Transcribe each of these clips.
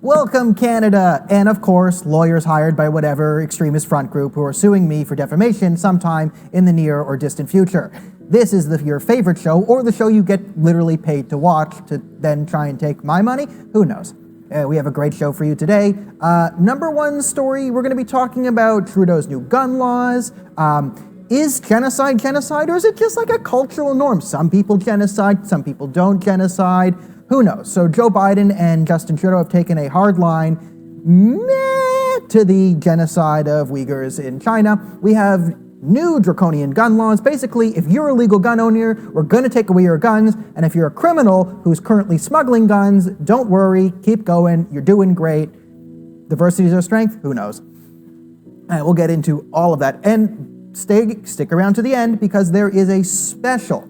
Welcome, Canada, and of course, lawyers hired by whatever extremist front group who are suing me for defamation sometime in the near or distant future. This is your favorite show, or the show you get literally paid to watch to then try and take my money. Who knows? We have a great show for you today. Number one story, we're going to be talking about Trudeau's new gun laws. Is genocide genocide, or is it just like a cultural norm? Some people genocide, some people don't genocide. Who knows? So Joe Biden and Justin Trudeau have taken a hard line to the genocide of Uyghurs in China. We have new draconian gun laws. Basically, if you're a legal gun owner, we're going to take away your guns. And if you're a criminal who's currently smuggling guns, don't worry, keep going. You're doing great. Diversity is our strength. Who knows? And we'll get into all of that. And stick around to the end, because there is a special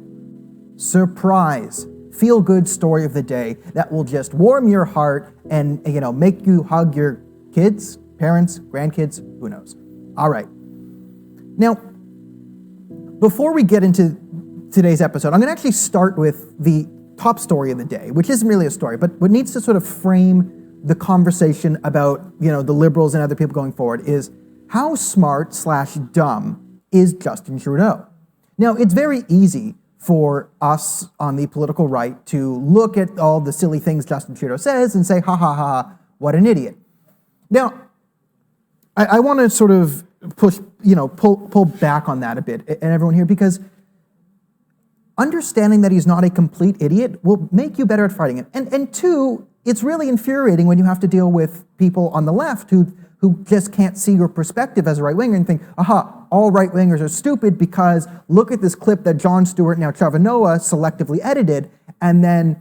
surprise feel-good story of the day that will just warm your heart and, make you hug your kids, parents, grandkids, who knows. All right. Now, before we get into today's episode, I'm going to actually start with the top story of the day, which isn't really a story, but what needs to sort of frame the conversation about, the Liberals and other people going forward is how smart/dumb is Justin Trudeau? Now, it's very easy for us on the political right to look at all the silly things Justin Trudeau says and say, ha ha ha, what an idiot. Now, I want to sort of pull back on that a bit, and everyone here, because understanding that he's not a complete idiot will make you better at fighting it. And two, it's really infuriating when you have to deal with people on the left who just can't see your perspective as a right-winger and think, aha, all right-wingers are stupid because look at this clip that Jon Stewart, now Trevor Noah, selectively edited and then,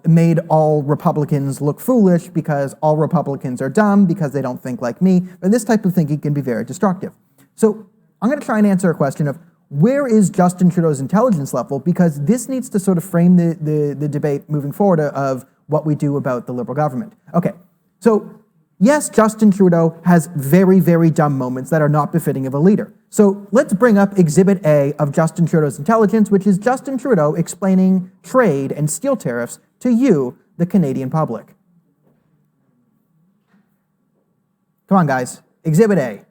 made all Republicans look foolish because all Republicans are dumb because they don't think like me. And this type of thinking can be very destructive. So I'm going to try and answer a question of where is Justin Trudeau's intelligence level, because this needs to sort of frame the debate moving forward of what we do about the Liberal government. Okay, so yes, Justin Trudeau has very, very dumb moments that are not befitting of a leader. So let's bring up Exhibit A of Justin Trudeau's intelligence, which is Justin Trudeau explaining trade and steel tariffs to you, the Canadian public. Come on, guys. Exhibit A.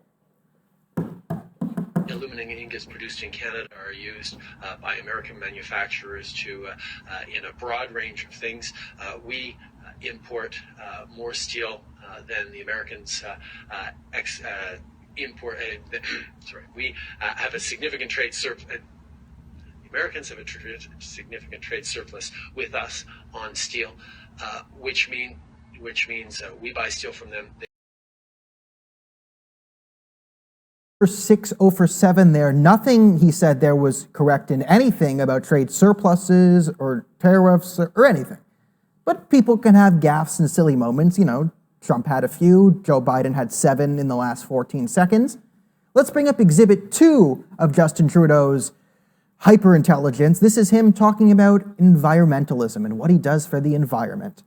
Aluminum ingots produced in Canada are used by American manufacturers to, in a broad range of things. We import more steel than the Americans import. We have a significant trade surplus. The Americans have a significant trade surplus with us on steel, which means we buy steel from them. 6 over 7 there. Nothing he said there was correct in anything about trade surpluses or tariffs or anything. But people can have gaffes and silly moments. Trump had a few. Joe Biden had 7 in the last 14 seconds. Let's bring up Exhibit 2 of Justin Trudeau's hyper-intelligence. This is him talking about environmentalism and what he does for the environment.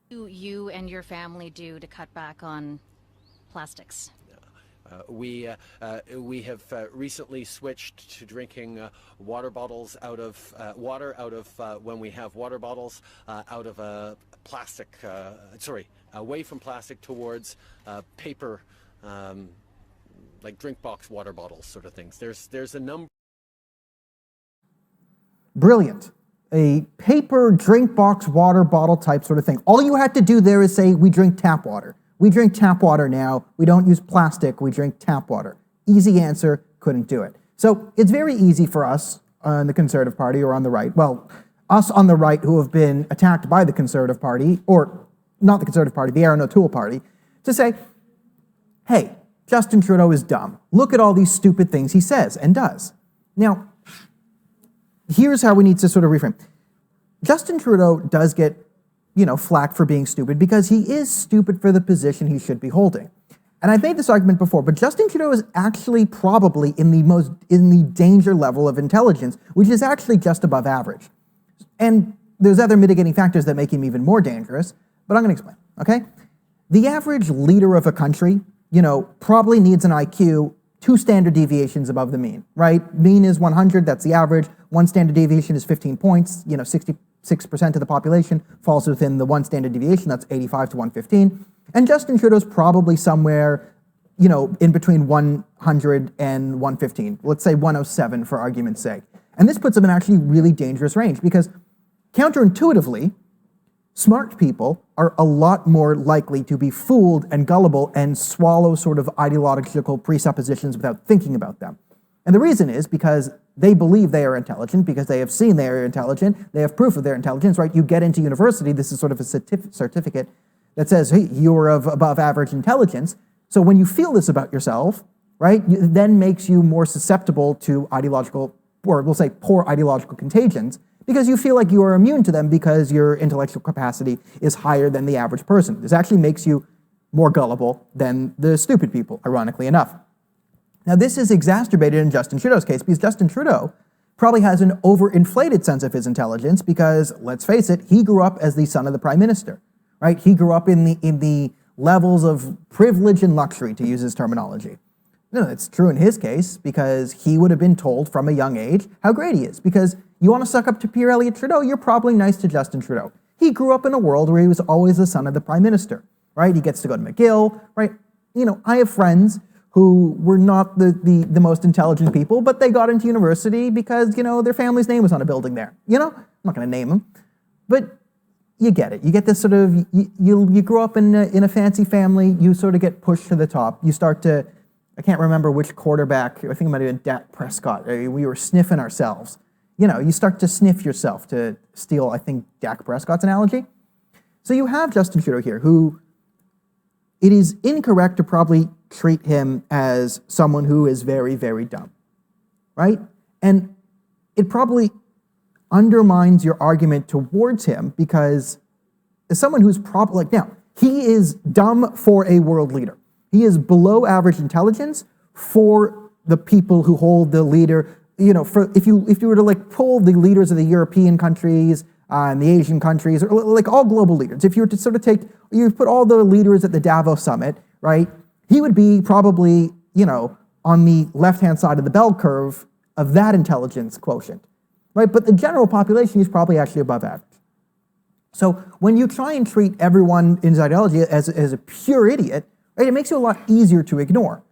What do you and your family do to cut back on plastics? We have recently switched to drinking water bottles out of when we have water bottles out of plastic. Away from plastic towards paper, like drink box water bottles, sort of things. There's a number. Brilliant. A paper drink box water bottle type sort of thing. All you had to do there is say, we drink tap water. We drink tap water now. We don't use plastic. We drink tap water. Easy answer, couldn't do it. So it's very easy for us on the Conservative Party or on the right, well, us on the right who have been attacked by the Conservative Party, or not the Conservative Party, the Aaron O'Toole Party, to say, hey, Justin Trudeau is dumb. Look at all these stupid things he says and does. Now, here's how we need to sort of reframe. Justin Trudeau does get flack for being stupid because he is stupid for the position he should be holding. And I've made this argument before, but Justin Trudeau is actually probably in the danger level of intelligence, which is actually just above average. And there's other mitigating factors that make him even more dangerous, but I'm going to explain, okay? The average leader of a country, probably needs an IQ 2 standard deviations above the mean, right? Mean is 100, that's the average. 1 standard deviation is 15 points, 60 6% of the population falls within the one standard deviation, that's 85 to 115. And Justin Trudeau's probably somewhere, in between 100 and 115. Let's say 107 for argument's sake. And this puts him in actually really dangerous range because counterintuitively, smart people are a lot more likely to be fooled and gullible and swallow sort of ideological presuppositions without thinking about them. And the reason is because they believe they are intelligent, because they have seen they are intelligent, they have proof of their intelligence, right? You get into university, this is sort of a certificate that says, hey, you are of above average intelligence. So when you feel this about yourself, right, it then makes you more susceptible to ideological, or we'll say poor ideological contagions, because you feel like you are immune to them because your intellectual capacity is higher than the average person. This actually makes you more gullible than the stupid people, ironically enough. Now, this is exacerbated in Justin Trudeau's case because Justin Trudeau probably has an overinflated sense of his intelligence because, let's face it, he grew up as the son of the prime minister, right? He grew up in the levels of privilege and luxury, to use his terminology. No, it's true in his case because he would have been told from a young age how great he is. Because you want to suck up to Pierre Elliott Trudeau, you're probably nice to Justin Trudeau. He grew up in a world where he was always the son of the prime minister, right? He gets to go to McGill, right? I have friends who were not the most intelligent people, but they got into university because, their family's name was on a building there. I'm not going to name them, but you get it. You get this sort of, you grow up in a fancy family, you sort of get pushed to the top. You start to, I can't remember which quarterback, I think it might have been Dak Prescott. We were sniffing ourselves. You start to sniff yourself, to steal, I think, Dak Prescott's analogy. So you have Justin Trudeau here, who it is incorrect to probably treat him as someone who is very, very dumb, right? And it probably undermines your argument towards him because as someone who's probably, he is dumb for a world leader. He is below average intelligence for the people who hold the leader. If you were to pull the leaders of the European countries and the Asian countries, or all global leaders, if you were to sort of you put all the leaders at the Davos summit, right? He would be probably, on the left-hand side of the bell curve of that intelligence quotient, right? But the general population is probably actually above average. So when you try and treat everyone in his ideology as a pure idiot, right, it makes it a lot easier to ignore.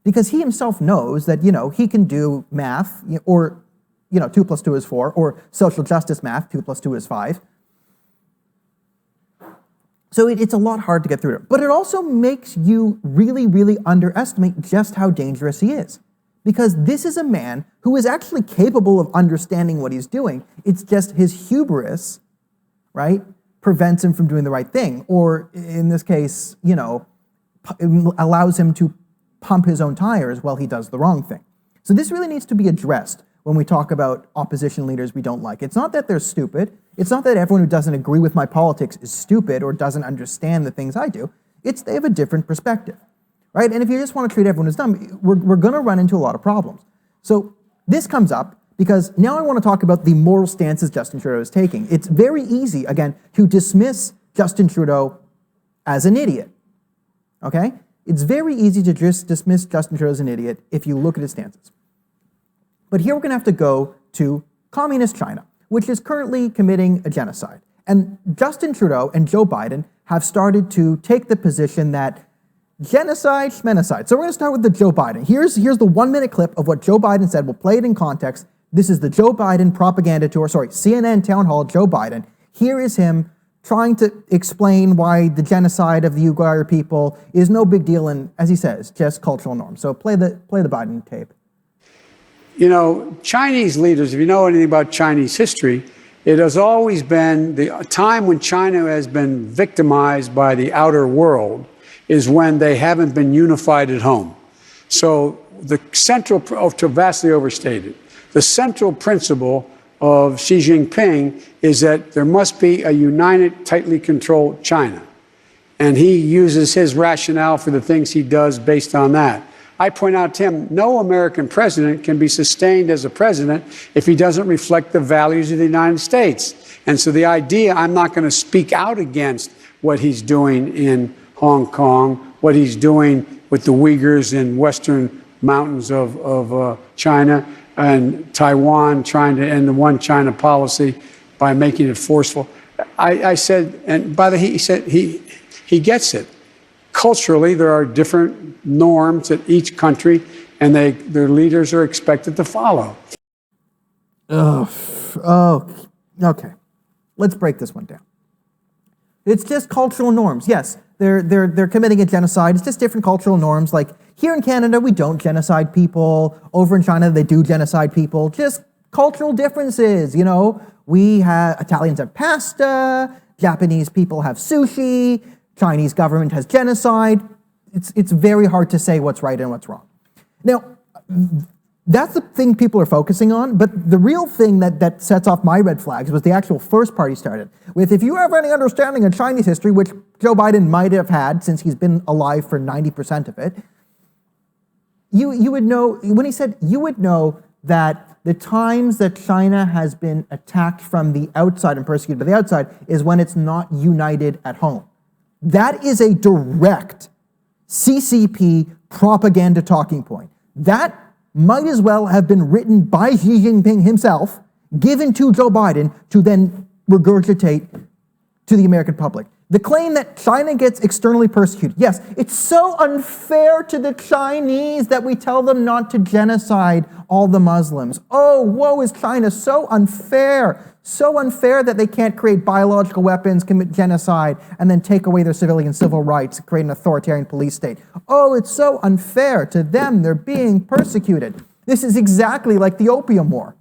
Because he himself knows that, he can do math, or, 2 plus 2 is 4, or social justice math, 2 plus 2 is 5. So it's a lot hard to get through it. But it also makes you really, really underestimate just how dangerous he is. Because this is a man who is actually capable of understanding what he's doing. It's just his hubris, right, prevents him from doing the right thing. Or in this case, allows him to pump his own tires while he does the wrong thing. So this really needs to be addressed when we talk about opposition leaders we don't like. It's not that they're stupid. It's not that everyone who doesn't agree with my politics is stupid or doesn't understand the things I do. It's they have a different perspective, right? And if you just want to treat everyone as dumb, we're going to run into a lot of problems. So this comes up because now I want to talk about the moral stances Justin Trudeau is taking. It's very easy, again, to dismiss Justin Trudeau as an idiot, okay? It's very easy to just dismiss Justin Trudeau as an idiot if you look at his stances. But here we're going to have to go to communist China, which is currently committing a genocide. And Justin Trudeau and Joe Biden have started to take the position that genocide, schmenocide. So we're going to start with the Joe Biden. Here's the 1-minute clip of what Joe Biden said. We'll play it in context. This is the Joe Biden propaganda tour, CNN town hall, Joe Biden. Here is him trying to explain why the genocide of the Uyghur people is no big deal and, as he says, just cultural norms. So play the Biden tape. Chinese leaders, if you know anything about Chinese history, it has always been the time when China has been victimized by the outer world is when they haven't been unified at home. So vastly overstated, the central principle of Xi Jinping is that there must be a united, tightly controlled China. And he uses his rationale for the things he does based on that. I point out to him, no American president can be sustained as a president if he doesn't reflect the values of the United States. And so the idea, I'm not going to speak out against what he's doing in Hong Kong, what he's doing with the Uyghurs in western mountains of China, and Taiwan trying to end the one China policy. by making it forceful. I said, and by the he said he gets it. Culturally, there are different norms at each country, and their leaders are expected to follow. Oh, okay. Let's break this one down. It's just cultural norms. Yes, they're committing a genocide. It's just different cultural norms. Like here in Canada, we don't genocide people. Over in China, they do genocide people. Just cultural differences. You know, Italians have pasta. Japanese people have sushi. Chinese government has genocide. It's very hard to say what's right and what's wrong. Now, that's the thing people are focusing on, but the real thing that sets off my red flags was the actual first part he started with. If you have any understanding of Chinese history, which Joe Biden might have had since he's been alive for 90% of it, you would know, when he said, you would know that the times that China has been attacked from the outside and persecuted by the outside is when it's not united at home. That is a direct CCP propaganda talking point. That might as well have been written by Xi Jinping himself, given to Joe Biden to then regurgitate to the American public. The claim that China gets externally persecuted. Yes, it's so unfair to the Chinese that we tell them not to genocide all the Muslims. Oh, woe is China, so unfair that they can't create biological weapons, commit genocide, and then take away their civilian civil rights, create an authoritarian police state. Oh, it's so unfair to them, they're being persecuted. This is exactly like the Opium War.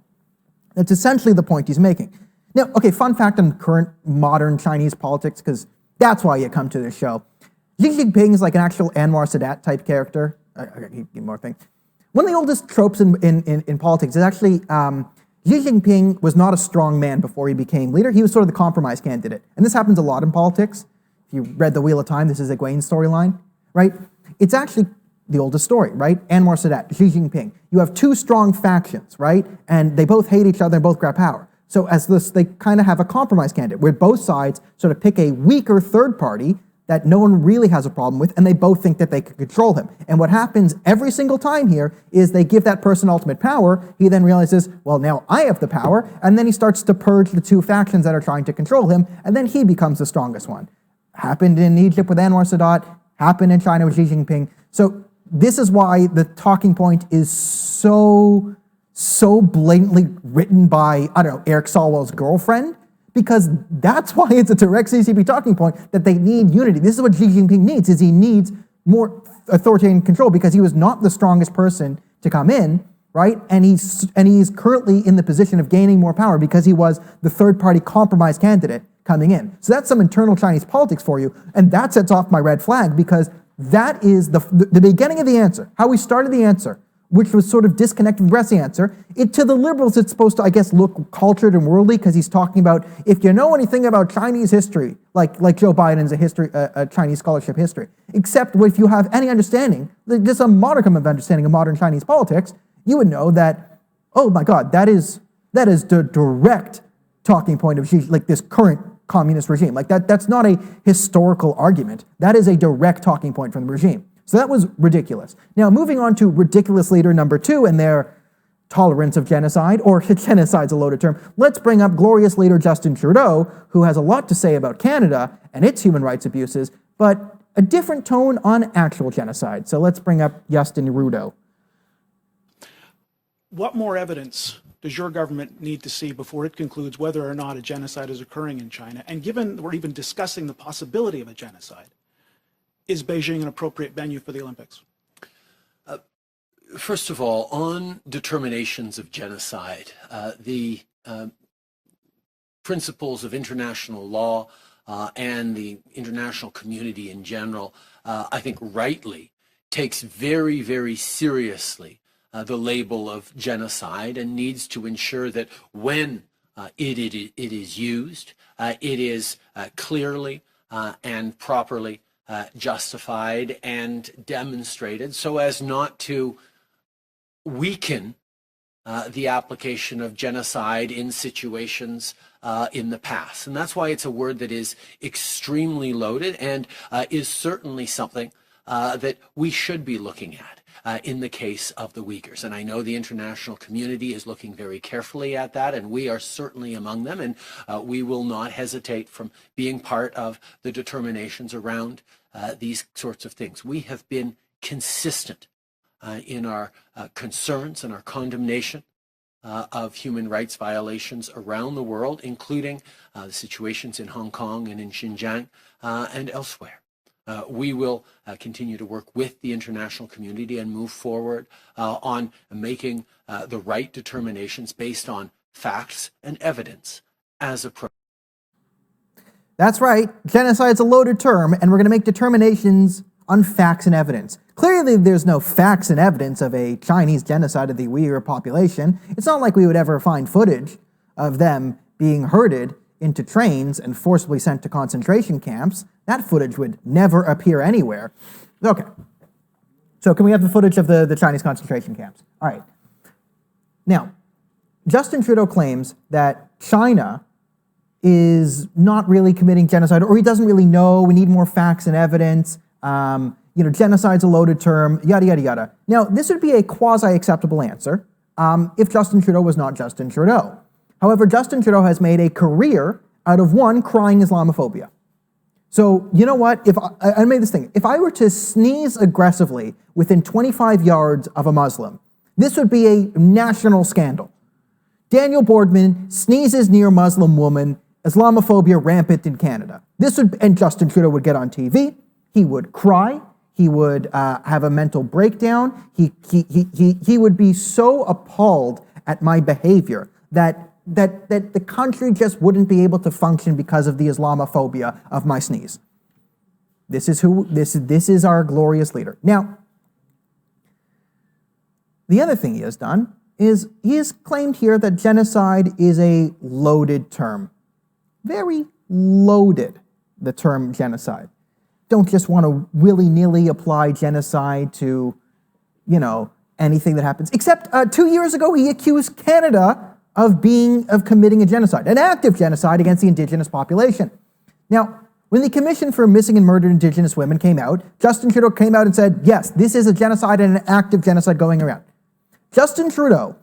That's essentially the point he's making. Now, okay, fun fact on current modern Chinese politics, because that's why you come to this show. Xi Jinping is like an actual Anwar Sadat type character. More thing. One of the oldest tropes in politics is actually Xi Jinping was not a strong man before he became leader. He was sort of the compromise candidate. And this happens a lot in politics. If you read The Wheel of Time, this is Egwene's storyline, right? It's actually the oldest story, right? Anwar Sadat, Xi Jinping. You have two strong factions, right? And they both hate each other and both grab power. So as this, they kind of have a compromise candidate where both sides sort of pick a weaker third party that no one really has a problem with, and they both think that they can control him. And what happens every single time here is they give that person ultimate power. He then realizes, well, now I have the power, and then he starts to purge the two factions that are trying to control him, and then he becomes the strongest one. Happened in Egypt with Anwar Sadat, happened in China with Xi Jinping. So this is why the talking point is so blatantly written by, I don't know, Eric Swalwell's girlfriend, because that's why it's a direct CCP talking point that they need unity. This is what Xi Jinping needs, is he needs more authoritarian control because he was not the strongest person to come in, right? And he's currently in the position of gaining more power because he was the third-party compromise candidate coming in. So that's some internal Chinese politics for you, and that sets off my red flag because that is the beginning of the answer, how we started the answer, which was sort of disconnected from the rest of the answer. To the liberals, it's supposed to, I guess, look cultured and worldly because he's talking about, if you know anything about Chinese history, like Joe Biden's a Chinese scholarship history, except if you have any understanding, just a modicum of understanding of modern Chinese politics, you would know that, oh my God, that is the direct talking point of Xi, like this current communist regime. Like that's not a historical argument. That is a direct talking point from the regime. So that was ridiculous. Now, moving on to ridiculous leader number 2 and their tolerance of genocide, or genocide's a loaded term. Let's bring up glorious leader Justin Trudeau, who has a lot to say about Canada and its human rights abuses, but a different tone on actual genocide. So let's bring up Justin Trudeau. What more evidence does your government need to see before it concludes whether or not a genocide is occurring in China? And given we're even discussing the possibility of a genocide, is Beijing an appropriate venue for the Olympics? First of all, on determinations of genocide, the principles of international law and the international community in general, I think rightly, takes very, very seriously the label of genocide and needs to ensure that when it is used, it is clearly and properly justified and demonstrated so as not to weaken the application of genocide in situations in the past. And that's why it's a word that is extremely loaded and is certainly something that we should be looking at. in the case of the Uyghurs. And I know the international community is looking very carefully at that, and we are certainly among them, and we will not hesitate from being part of the determinations around these sorts of things. We have been consistent in our concerns and our condemnation of human rights violations around the world, including the situations in Hong Kong and in Xinjiang and elsewhere. We will continue to work with the international community and move forward on making the right determinations based on facts and evidence as appropriate. That's right. Genocide's a loaded term, and we're going to make determinations on facts and evidence. Clearly, there's no facts and evidence of a Chinese genocide of the Uyghur population. It's not like we would ever find footage of them being herded into trains and forcibly sent to concentration camps. That footage would never appear anywhere. Okay. So can we have the footage of the Chinese concentration camps? All right. Now, Justin Trudeau claims that China is not really committing genocide, or he doesn't really know, we need more facts and evidence. Genocide's a loaded term, yada, yada, yada. Now, this would be a quasi-acceptable answer if Justin Trudeau was not Justin Trudeau. However, Justin Trudeau has made a career out of, one, crying Islamophobia. So, you know what? I made this thing. If I were to sneeze aggressively within 25 yards of a Muslim, this would be a national scandal. Daniel Boardman sneezes near Muslim woman, Islamophobia rampant in Canada. And Justin Trudeau would get on TV. He would cry. He would have a mental breakdown. He would be so appalled at my behavior that the country just wouldn't be able to function because of the Islamophobia of my sneeze. This is our glorious leader. Now, the other thing he has done is he has claimed here that genocide is a loaded term. Very loaded, the term genocide. Don't just want to willy-nilly apply genocide to, anything that happens. Except 2 years ago, he accused Canada of committing a genocide, an active genocide against the Indigenous population. Now, when the Commission for Missing and Murdered Indigenous Women came out, Justin Trudeau came out and said, yes, this is a genocide and an active genocide going around. Justin Trudeau,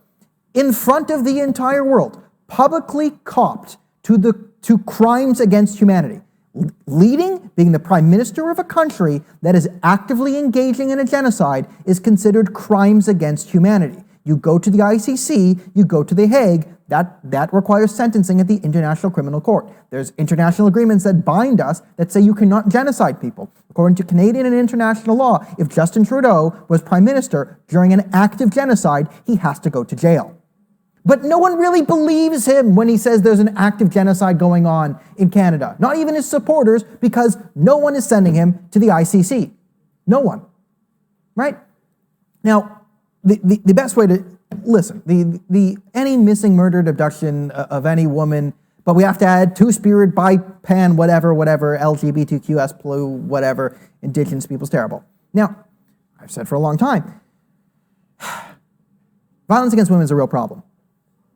in front of the entire world, publicly copped to crimes against humanity. Being the prime minister of a country that is actively engaging in a genocide is considered crimes against humanity. You go to the ICC, you go to The Hague, that requires sentencing at the International Criminal Court. There's international agreements that bind us that say you cannot genocide people. According to Canadian and international law, if Justin Trudeau was prime minister during an active genocide, he has to go to jail. But no one really believes him when he says there's an active genocide going on in Canada. Not even his supporters, because no one is sending him to the ICC. No one. Right? Now, the best way to listen, any missing, murdered, abduction of any woman, but we have to add two-spirit, bi-pan, whatever, LGBTQS, whatever, Indigenous people's terrible. Now, I've said for a long time, violence against women is a real problem.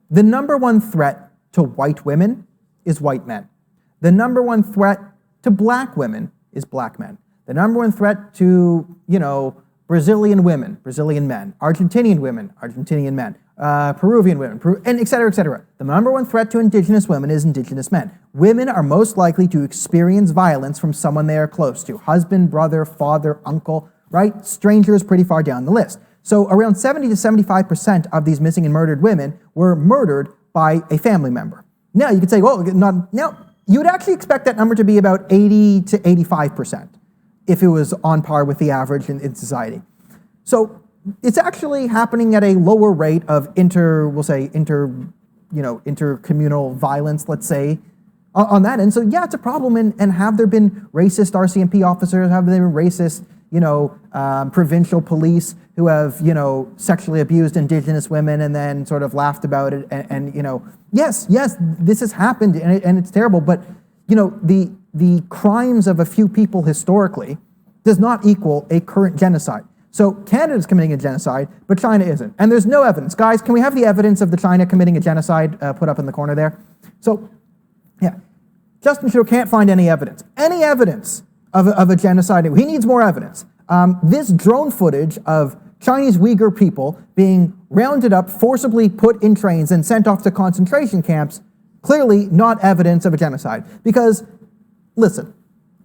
The number one threat to white women is white men. The number one threat to black women is black men. The number one threat to, Brazilian women, Brazilian men, Argentinian women, Argentinian men, Peruvian women, and et cetera, et cetera. The number one threat to Indigenous women is Indigenous men. Women are most likely to experience violence from someone they are close to. Husband, brother, father, uncle, right? Strangers pretty far down the list. So around 70 to 75% of these missing and murdered women were murdered by a family member. Now you could say, you would actually expect that number to be about 80 to 85% if it was on par with the average in society. So it's actually happening at a lower rate of intercommunal violence, let's say, on that end. So yeah, it's a problem. And have there been racist RCMP officers? Have there been racist, provincial police who have, sexually abused Indigenous women and then sort of laughed about it? And yes, this has happened and it's terrible. But, the crimes of a few people historically does not equal a current genocide. So Canada's committing a genocide, but China isn't. And there's no evidence. Guys, can we have the evidence of the China committing a genocide put up in the corner there? So, yeah, Justin Trudeau can't find any evidence of a genocide. He needs more evidence. This drone footage of Chinese Uyghur people being rounded up, forcibly put in trains and sent off to concentration camps, clearly not evidence of a genocide. Because, listen,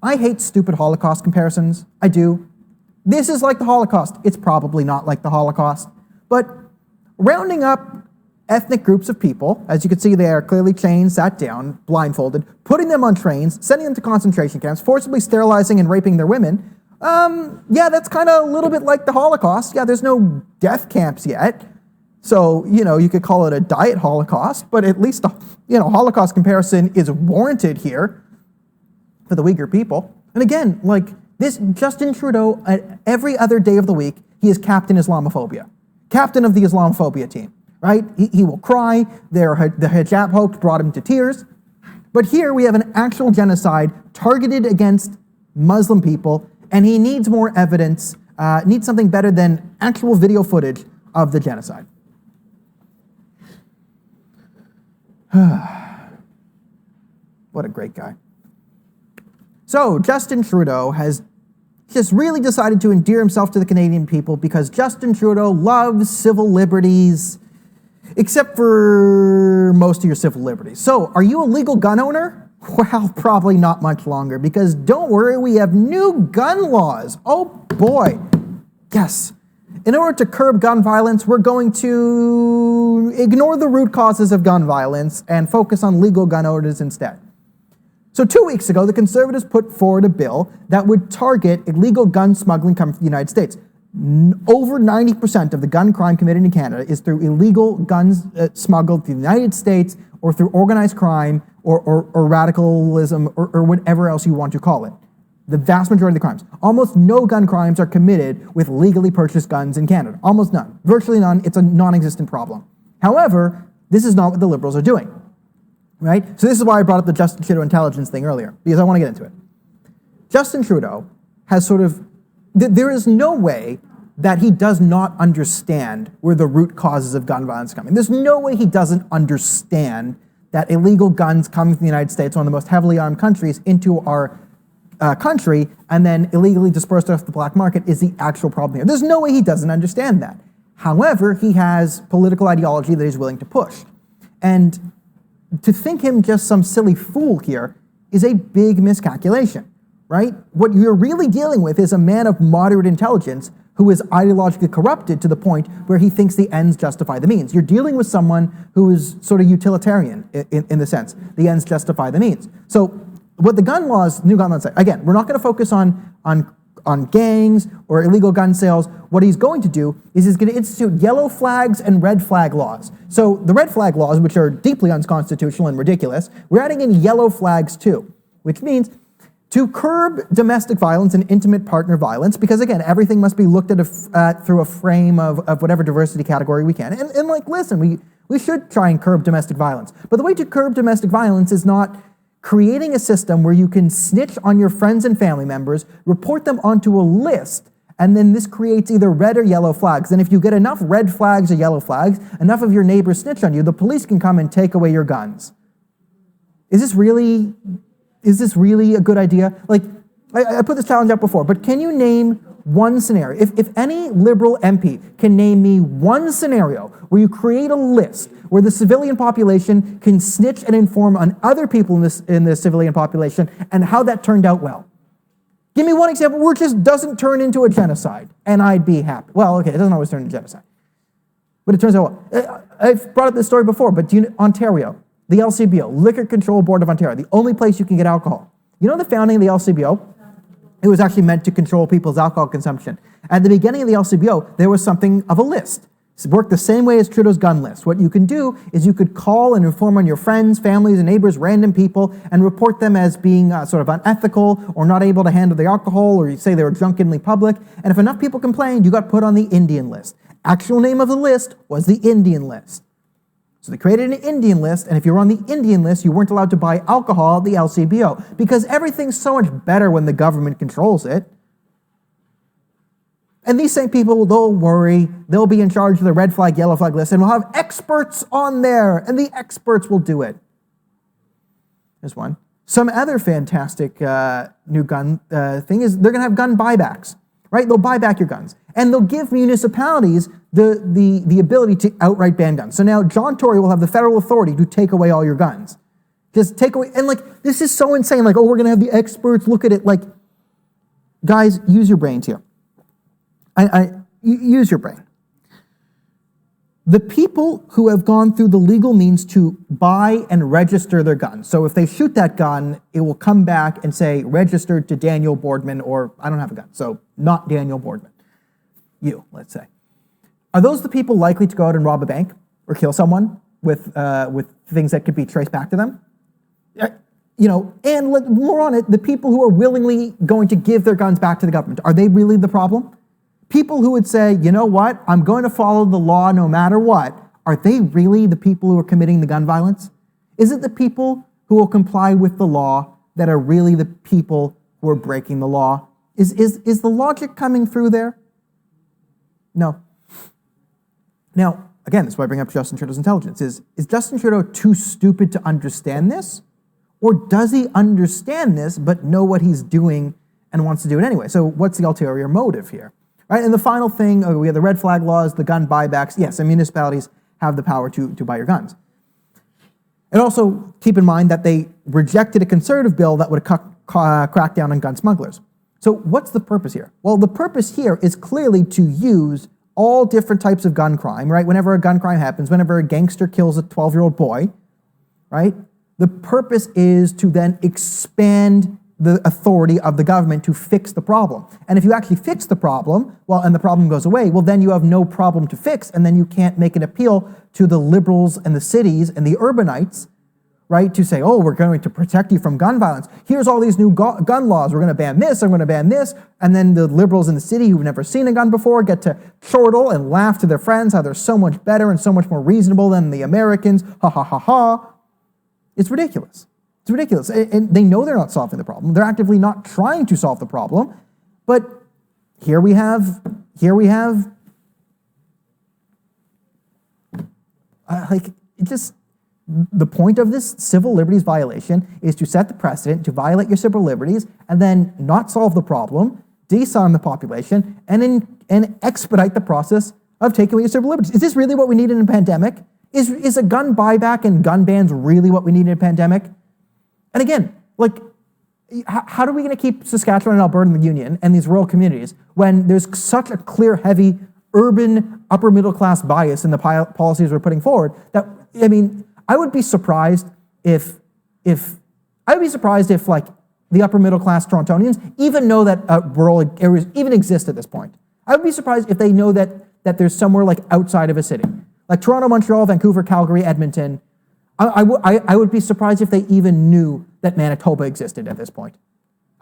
I hate stupid Holocaust comparisons. I do. This is like the Holocaust. It's probably not like the Holocaust. But rounding up ethnic groups of people, as you can see they are clearly chained, sat down, blindfolded, putting them on trains, sending them to concentration camps, forcibly sterilizing and raping their women, yeah, that's kind of a little bit like the Holocaust. Yeah, there's no death camps yet. So, you could call it a diet Holocaust, but at least, Holocaust comparison is warranted here for the Uyghur people. And again, like this, Justin Trudeau, every other day of the week, he is Captain Islamophobia. Captain of the Islamophobia team, right? He will cry. The hijab hoax brought him to tears. But here we have an actual genocide targeted against Muslim people, and he needs more evidence, needs something better than actual video footage of the genocide. What a great guy. So Justin Trudeau has just really decided to endear himself to the Canadian people because Justin Trudeau loves civil liberties, except for most of your civil liberties. So, are you a legal gun owner? Well, probably not much longer, because don't worry, we have new gun laws. Oh boy. Yes. In order to curb gun violence, we're going to ignore the root causes of gun violence and focus on legal gun owners instead. So 2 weeks ago, the Conservatives put forward a bill that would target illegal gun smuggling coming from the United States. Over 90% of the gun crime committed in Canada is through illegal guns smuggled to the United States or through organized crime or radicalism or whatever else you want to call it. The vast majority of the crimes. Almost no gun crimes are committed with legally purchased guns in Canada. Almost none. Virtually none. It's a non-existent problem. However, this is not what the Liberals are doing. Right? So this is why I brought up the Justin Trudeau intelligence thing earlier, because I want to get into it. Justin Trudeau has there is no way that he does not understand where the root causes of gun violence are coming. There's no way he doesn't understand that illegal guns coming from the United States, one of the most heavily armed countries, into our country and then illegally dispersed off the black market is the actual problem here. There's no way he doesn't understand that. However, he has political ideology that he's willing to push. And to think him just some silly fool here is a big miscalculation, right? What you're really dealing with is a man of moderate intelligence who is ideologically corrupted to the point where he thinks the ends justify the means. You're dealing with someone who is sort of utilitarian in the sense, the ends justify the means. So what the gun laws, new gun laws say, again, we're not going to focus on gangs or illegal gun sales. What he's going to do is he's going to institute yellow flags and red flag laws. So the red flag laws, which are deeply unconstitutional and ridiculous, we're adding in yellow flags too, which means to curb domestic violence and intimate partner violence, because again, everything must be looked at through a frame of whatever diversity category we can. And like, listen, we should try and curb domestic violence. But the way to curb domestic violence is not creating a system where you can snitch on your friends and family members, report them onto a list, and then this creates either red or yellow flags. And if you get enough red flags or yellow flags, enough of your neighbors snitch on you, the police can come and take away your guns. Is this really a good idea? Like, I put this challenge up before, but can you name one scenario? If any Liberal MP can name me one scenario where you create a list where the civilian population can snitch and inform on other people in the civilian population and how that turned out well. Give me one example where it just doesn't turn into a genocide, and I'd be happy. Well, okay, it doesn't always turn into genocide, but it turns out well. I've brought up this story before, but Ontario, the LCBO, Liquor Control Board of Ontario, the only place you can get alcohol. You know the founding of the LCBO? It was actually meant to control people's alcohol consumption. At the beginning of the LCBO, there was something of a list. It worked the same way as Trudeau's gun list. What you can do is you could call and inform on your friends, families, and neighbors, random people, and report them as being sort of unethical or not able to handle the alcohol, or you say they were drunkenly public. And if enough people complained, you got put on the Indian list. Actual name of the list was the Indian list. So they created an Indian list, and if you were on the Indian list, you weren't allowed to buy alcohol at the LCBO, because everything's so much better when the government controls it. And these same people, don't worry, they'll be in charge of the red flag, yellow flag list, and we'll have experts on there, and the experts will do it. There's one. Some other fantastic new gun thing is they're going to have gun buybacks. right? They'll buy back your guns. And they'll give municipalities the ability to outright ban guns. So now John Tory will have the federal authority to take away all your guns. Just take away, and like, this is so insane. Like, oh, we're going to have the experts look at it. Like, guys, use your brains here. Use your brain. The people who have gone through the legal means to buy and register their guns. So if they shoot that gun, it will come back and say registered to Daniel Boardman, or I don't have a gun, so not Daniel Boardman. You, let's say. Are those the people likely to go out and rob a bank or kill someone with things that could be traced back to them? You know, and more on it, the people who are willingly going to give their guns back to the government, are they really the problem? People who would say, you know what, I'm going to follow the law no matter what, are they really the people who are committing the gun violence? Is it the people who will comply with the law that are really the people who are breaking the law? Is the logic coming through there? No. Now, again, this is why I bring up Justin Trudeau's intelligence. Is Justin Trudeau too stupid to understand this? Or does he understand this but know what he's doing and wants to do it anyway? So what's the ulterior motive here? Right, and the final thing, we have the red flag laws, the gun buybacks. Yes, and municipalities have the power to buy your guns. And also keep in mind that they rejected a conservative bill that would crack down on gun smugglers. So what's the purpose here? Well, the purpose here is clearly to use all different types of gun crime, right? Whenever a gun crime happens, whenever a gangster kills a 12-year-old boy, right? The purpose is to then expand the authority of the government to fix the problem. And if you actually fix the problem, well, and the problem goes away, well, then you have no problem to fix, and then you can't make an appeal to the liberals and the cities and the urbanites, right, to say, oh, we're going to protect you from gun violence. Here's all these new gun laws. We're going to ban this, I'm going to ban this. And then the liberals in the city who've never seen a gun before get to chortle and laugh to their friends how they're so much better and so much more reasonable than the Americans. Ha, ha, ha, ha. It's ridiculous. It's ridiculous. And they know they're not solving the problem. They're actively not trying to solve the problem. But here we have, the point of this civil liberties violation is to set the precedent, to violate your civil liberties, and then not solve the problem, disarm the population, and expedite the process of taking away your civil liberties. Is this really what we need in a pandemic? Is a gun buyback and gun bans really what we need in a pandemic? And again, like, how are we going to keep Saskatchewan and Alberta in the Union and these rural communities when there's such a clear, heavy, urban, upper middle class bias in the policies we're putting forward that, I mean, I would be surprised if like the upper middle class Torontonians even know that rural areas even exist at this point. I would be surprised if they know that there's somewhere like outside of a city, like Toronto, Montreal, Vancouver, Calgary, Edmonton. I would be surprised if they even knew that Manitoba existed at this point,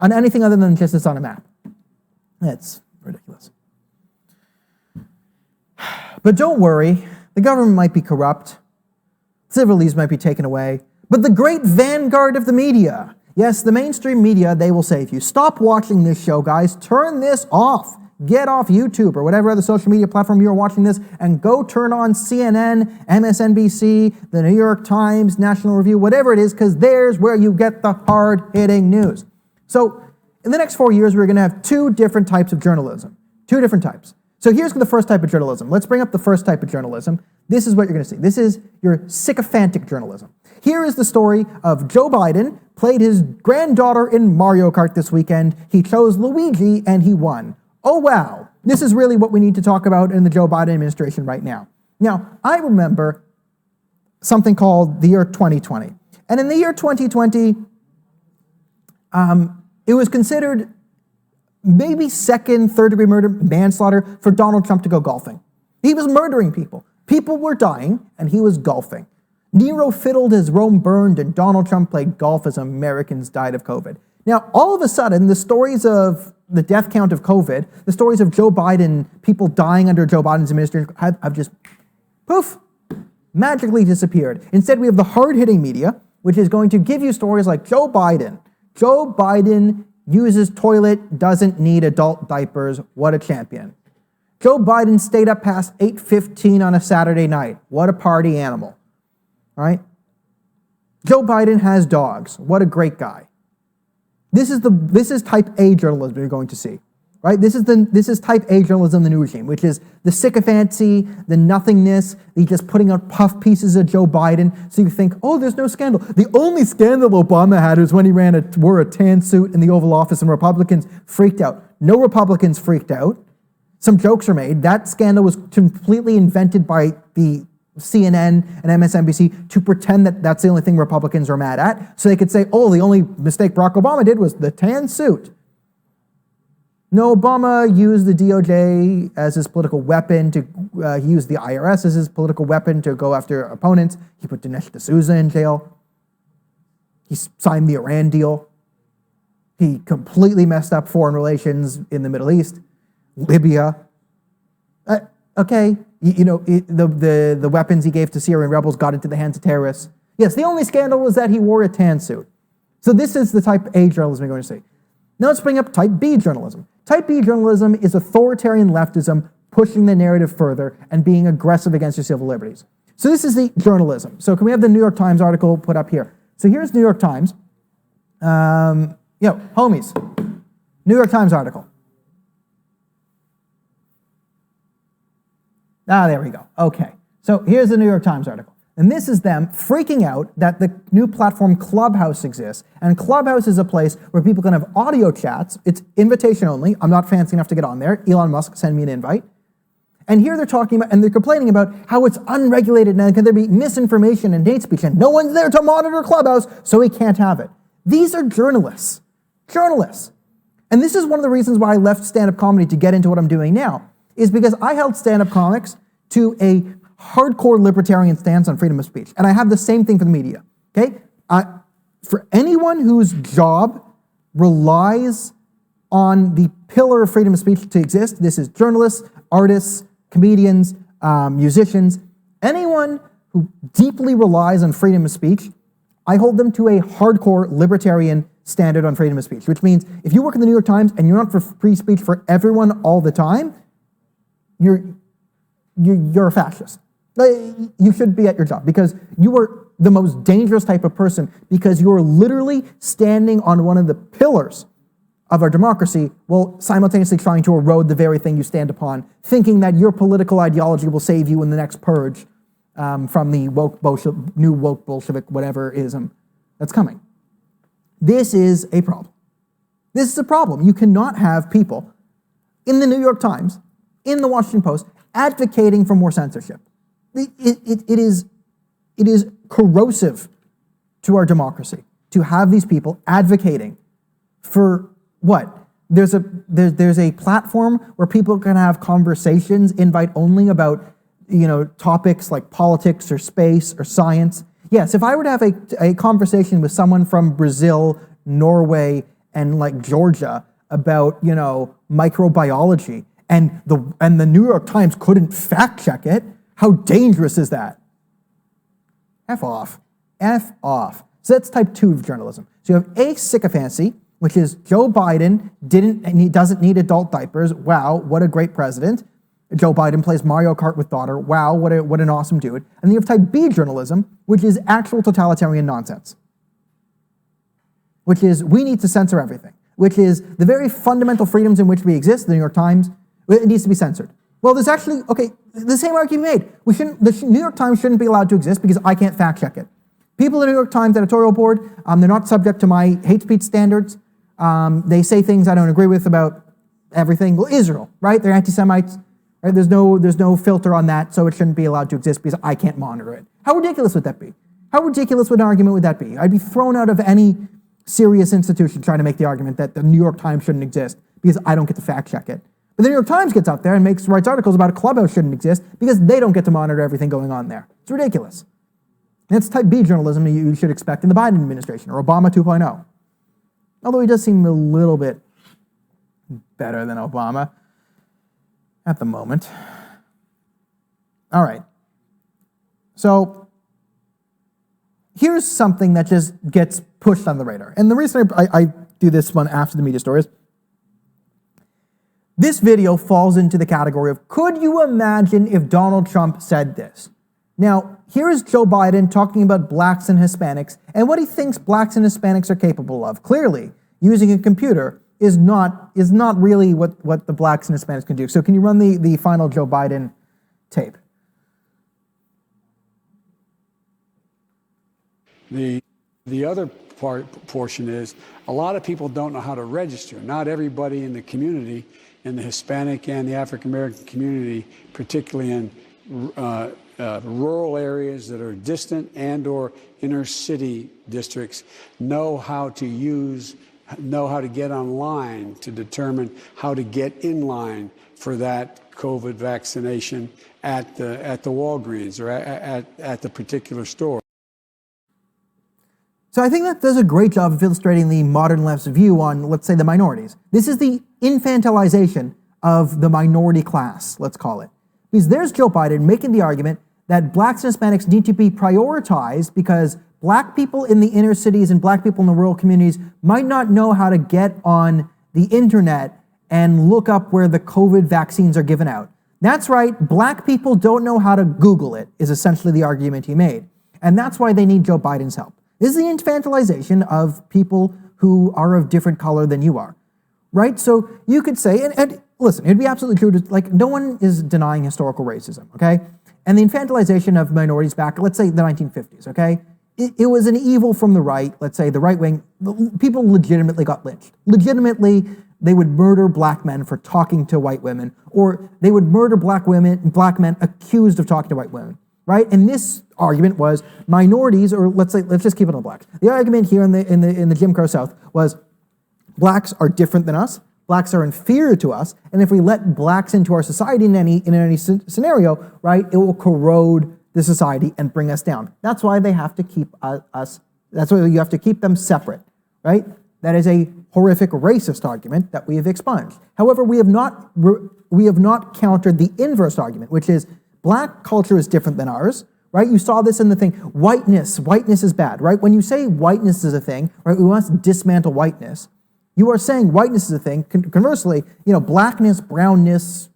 on anything other than just it's on a map. That's ridiculous. But don't worry, the government might be corrupt, civil liberties might be taken away, but the great vanguard of the media, yes, the mainstream media, they will save you. Stop watching this show, guys. Turn this off. Get off YouTube or whatever other social media platform you're watching this and go turn on CNN, MSNBC, the New York Times, National Review, whatever it is, because there's where you get the hard-hitting news. So in the next 4 years, we're going to have two different types of journalism. Two different types. So here's the first type of journalism. Let's bring up the first type of journalism. This is what you're going to see. This is your sycophantic journalism. Here is the story of Joe Biden played his granddaughter in Mario Kart this weekend. He chose Luigi and he won. Oh, wow, this is really what we need to talk about in the Joe Biden administration right now. Now, I remember something called the year 2020. And in the year 2020, it was considered maybe second, third-degree murder, manslaughter for Donald Trump to go golfing. He was murdering people. People were dying, and he was golfing. Nero fiddled as Rome burned, and Donald Trump played golf as Americans died of COVID. Now, all of a sudden, the stories of the death count of COVID, the stories of Joe Biden, people dying under Joe Biden's administration have just, poof, magically disappeared. Instead, we have the hard-hitting media, which is going to give you stories like Joe Biden. Joe Biden uses toilet, doesn't need adult diapers. What a champion. Joe Biden stayed up past 8:15 on a Saturday night. What a party animal. All right? Joe Biden has dogs. What a great guy. This is type A journalism you're going to see, right? This is type A journalism, the new regime, which is the sycophancy, the nothingness, the just putting out puff pieces of Joe Biden. So you think, oh, there's no scandal. The only scandal Obama had was when he wore a tan suit in the Oval Office and Republicans freaked out. No Republicans freaked out. Some jokes are made. That scandal was completely invented by the CNN and MSNBC to pretend that that's the only thing Republicans are mad at. So they could say, oh, the only mistake Barack Obama did was the tan suit. No, Obama used the DOJ as his political weapon he used the IRS as his political weapon to go after opponents. He put Dinesh D'Souza in jail. He signed the Iran deal. He completely messed up foreign relations in the Middle East, Libya. Okay, the weapons he gave to Syrian rebels got into the hands of terrorists. Yes, the only scandal was that he wore a tan suit. So this is the type A journalism we're going to see. Now let's bring up type B journalism. Type B journalism is authoritarian leftism pushing the narrative further and being aggressive against your civil liberties. So this is the journalism. So can we have the New York Times article put up here? So here's New York Times. Homies. New York Times article. There we go. Okay. So here's the New York Times article. And this is them freaking out that the new platform Clubhouse exists. And Clubhouse is a place where people can have audio chats. It's invitation only. I'm not fancy enough to get on there. Elon Musk sent me an invite. And here they're talking about, and they're complaining about how it's unregulated and can there be misinformation and hate speech, and no one's there to monitor Clubhouse, so we can't have it. These are journalists. Journalists. And this is one of the reasons why I left stand-up comedy to get into what I'm doing now, is because I held stand-up comics to a hardcore libertarian stance on freedom of speech. And I have the same thing for the media, okay? For anyone whose job relies on the pillar of freedom of speech to exist, this is journalists, artists, comedians, musicians, anyone who deeply relies on freedom of speech, I hold them to a hardcore libertarian standard on freedom of speech, which means if you work in the New York Times and you're not for free speech for everyone all the time, you're a fascist. You should be at your job because you are the most dangerous type of person because you're literally standing on one of the pillars of our democracy while simultaneously trying to erode the very thing you stand upon, thinking that your political ideology will save you in the next purge from the new woke Bolshevik whatever-ism that's coming. This is a problem. This is a problem. You cannot have people in the New York Times, in the Washington Post, advocating for more censorship. It is corrosive to our democracy to have these people advocating for what? There's a platform where people can have conversations, invite only about topics like politics or space or science. Yes, if I were to have a conversation with someone from Brazil, Norway, and like Georgia about microbiology, and the New York Times couldn't fact check it, how dangerous is that? F off. F off. So that's type 2 of journalism. So you have A, sycophancy, which is Joe Biden doesn't need adult diapers. Wow, what a great president. Joe Biden plays Mario Kart with daughter. Wow, what an awesome dude. And then you have type B journalism, which is actual totalitarian nonsense. Which is, we need to censor everything. Which is the very fundamental freedoms in which we exist, the New York Times, it needs to be censored. Well, there's actually, the same argument made. The New York Times shouldn't be allowed to exist because I can't fact check it. People at the New York Times editorial board, they're not subject to my hate speech standards. They say things I don't agree with about everything. Well, Israel, right? They're anti-Semites. Right? There's no filter on that, so it shouldn't be allowed to exist because I can't monitor it. How ridiculous would that be? How ridiculous would an argument would that be? I'd be thrown out of any serious institution trying to make the argument that the New York Times shouldn't exist because I don't get to fact check it. But the New York Times gets out there and writes articles about a Clubhouse shouldn't exist because they don't get to monitor everything going on there. It's ridiculous. And it's type B journalism you should expect in the Biden administration or Obama 2.0. Although he does seem a little bit better than Obama at the moment. All right. So here's something that just gets pushed on the radar. And the reason I do this one after the media stories, this video falls into the category of, could you imagine if Donald Trump said this? Now, here is Joe Biden talking about blacks and Hispanics and what he thinks blacks and Hispanics are capable of. Clearly, using a computer is not really what the blacks and Hispanics can do. So can you run the final Joe Biden tape? The other portion is a lot of people don't know how to register. Not everybody in the community, in the Hispanic and the African American community, particularly in rural areas that are distant and or inner city districts, know how to get online to determine how to get in line for that COVID vaccination at the Walgreens or at the particular store. So I think that does a great job of illustrating the modern left's view on, let's say, the minorities. This is the infantilization of the minority class, let's call it. Because there's Joe Biden making the argument that blacks and Hispanics need to be prioritized because black people in the inner cities and black people in the rural communities might not know how to get on the internet and look up where the COVID vaccines are given out. That's right, black people don't know how to Google it, is essentially the argument he made. And that's why they need Joe Biden's help. This is the infantilization of people who are of different color than you are, right? So you could say, and listen, it'd be absolutely true, like no one is denying historical racism, okay? And the infantilization of minorities back, let's say the 1950s, okay? It was an evil from the right, let's say the right wing, people legitimately got lynched. Legitimately, they would murder black men for talking to white women, or they would murder black men accused of talking to white women. Right, and this argument was minorities, or let's just keep it on blacks. The argument here in the Jim Crow South was blacks are different than us, blacks are inferior to us, and if we let blacks into our society in any scenario, right, it will corrode the society and bring us down. That's why they have to keep us. That's why you have to keep them separate, right? That is a horrific racist argument that we have expunged. However, we have not countered the inverse argument, which is black culture is different than ours, right? You saw this in the thing, whiteness is bad, right? When you say whiteness is a thing, right, we must dismantle whiteness. You are saying whiteness is a thing. Conversely, blackness, brownness,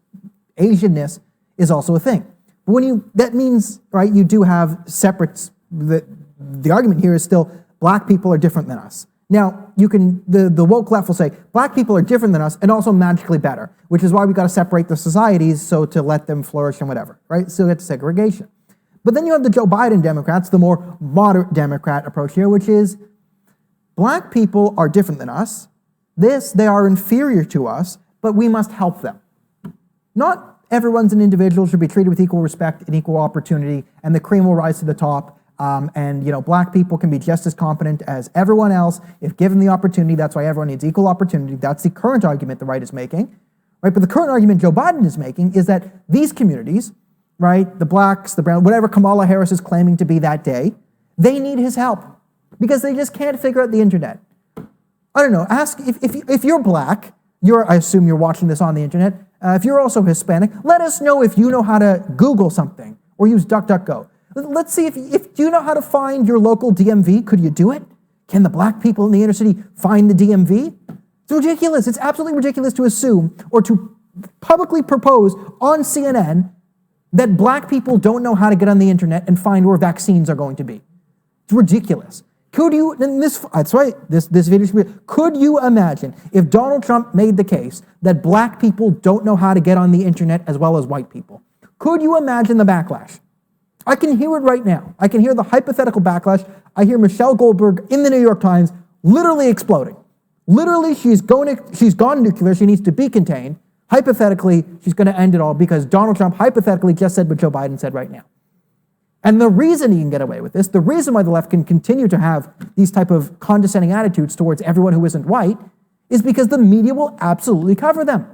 Asianness is also a thing. But that means, right, you do have separate, the argument here is still black people are different than us. Now, the woke left will say, black people are different than us and also magically better, which is why we got to separate the societies so to let them flourish and whatever, right? So it's segregation. But then you have the Joe Biden Democrats, the more moderate Democrat approach here, which is black people are different than us. They are inferior to us, but we must help them. Not everyone's an individual, should be treated with equal respect and equal opportunity, and the cream will rise to the top. And black people can be just as competent as everyone else if given the opportunity. That's why everyone needs equal opportunity. That's the current argument the right is making, right? But the current argument Joe Biden is making is that these communities, right, the blacks, the brown, whatever Kamala Harris is claiming to be that day, they need his help because they just can't figure out the internet. I don't know. Ask if you're black. I assume you're watching this on the internet. If you're also Hispanic, let us know if you know how to Google something or use DuckDuckGo. Let's see if you know how to find your local DMV. Could you do it? Can the black people in the inner city find the DMV? It's ridiculous. It's absolutely ridiculous to assume or to publicly propose on CNN that black people don't know how to get on the internet and find where vaccines are going to be. It's ridiculous. Could you, that's right, this video should be, could you imagine if Donald Trump made the case that black people don't know how to get on the internet as well as white people? Could you imagine the backlash? I can hear it right now. I can hear the hypothetical backlash. I hear Michelle Goldberg in the New York Times literally exploding. Literally, she's gone nuclear. She needs to be contained. Hypothetically, she's going to end it all because Donald Trump hypothetically just said what Joe Biden said right now. And the reason he can get away with this, the reason why the left can continue to have these type of condescending attitudes towards everyone who isn't white is because the media will absolutely cover them.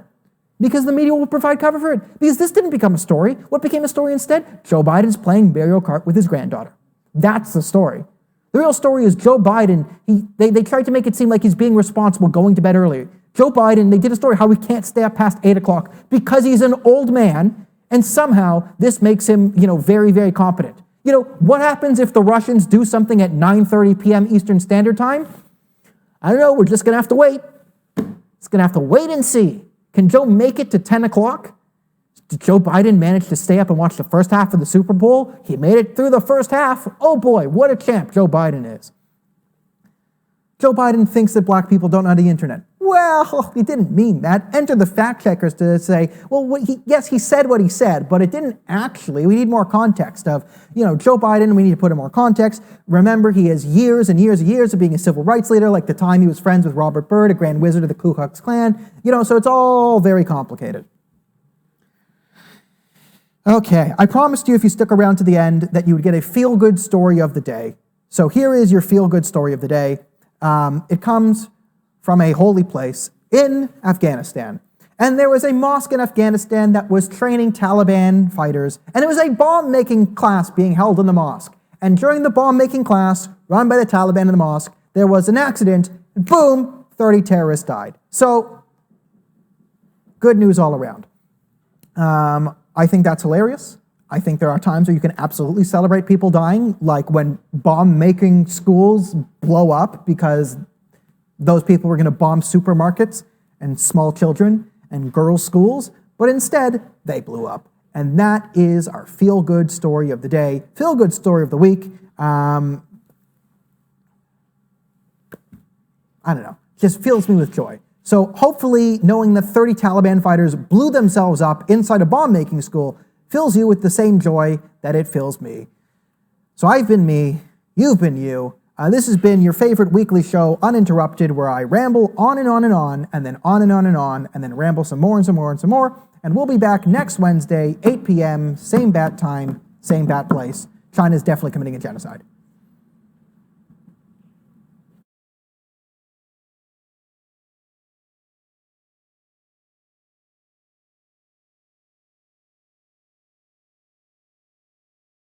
Because the media will provide cover for it. Because this didn't become a story. What became a story instead? Joe Biden's playing Mario Kart with his granddaughter. That's the story. The real story is Joe Biden, they tried to make it seem like he's being responsible going to bed earlier. Joe Biden, they did a story how he can't stay up past 8 o'clock because he's an old man, and somehow this makes him, very, very competent. What happens if the Russians do something at 9:30 p.m. Eastern Standard Time? I don't know, we're just going to have to wait. It's going to have to wait and see. Can Joe make it to 10 o'clock? Did Joe Biden manage to stay up and watch the first half of the Super Bowl? He made it through the first half. Oh boy, what a champ Joe Biden is. Joe Biden thinks that black people don't know the internet. well, he didn't mean that. Enter the fact checkers to say, well, yes, he said what he said, but it didn't actually. We need more context of, Joe Biden, we need to put in more context. Remember, he has years and years and years of being a civil rights leader, like the time he was friends with Robert Byrd, a Grand Wizard of the Ku Klux Klan. So it's all very complicated. Okay, I promised you if you stuck around to the end that you would get a feel-good story of the day. So here is your feel-good story of the day. It comes from a holy place in Afghanistan. And there was a mosque in Afghanistan that was training Taliban fighters, and it was a bomb-making class being held in the mosque. And during the bomb-making class, run by the Taliban in the mosque, there was an accident, and boom, 30 terrorists died. So, good news all around. I think that's hilarious. I think there are times where you can absolutely celebrate people dying, like when bomb-making schools blow up because those people were going to bomb supermarkets and small children and girls' schools, but instead, they blew up. And that is our feel-good story of the day, feel-good story of the week. I don't know, just fills me with joy. So hopefully, knowing that 30 Taliban fighters blew themselves up inside a bomb-making school fills you with the same joy that it fills me. So I've been me, you've been you. This has been your favorite weekly show, Uninterrupted, where I ramble on and on and on, and then on and on and on, and then ramble some more and some more and some more. And we'll be back next Wednesday, 8 p.m., same bat time, same bat place. China is definitely committing a genocide.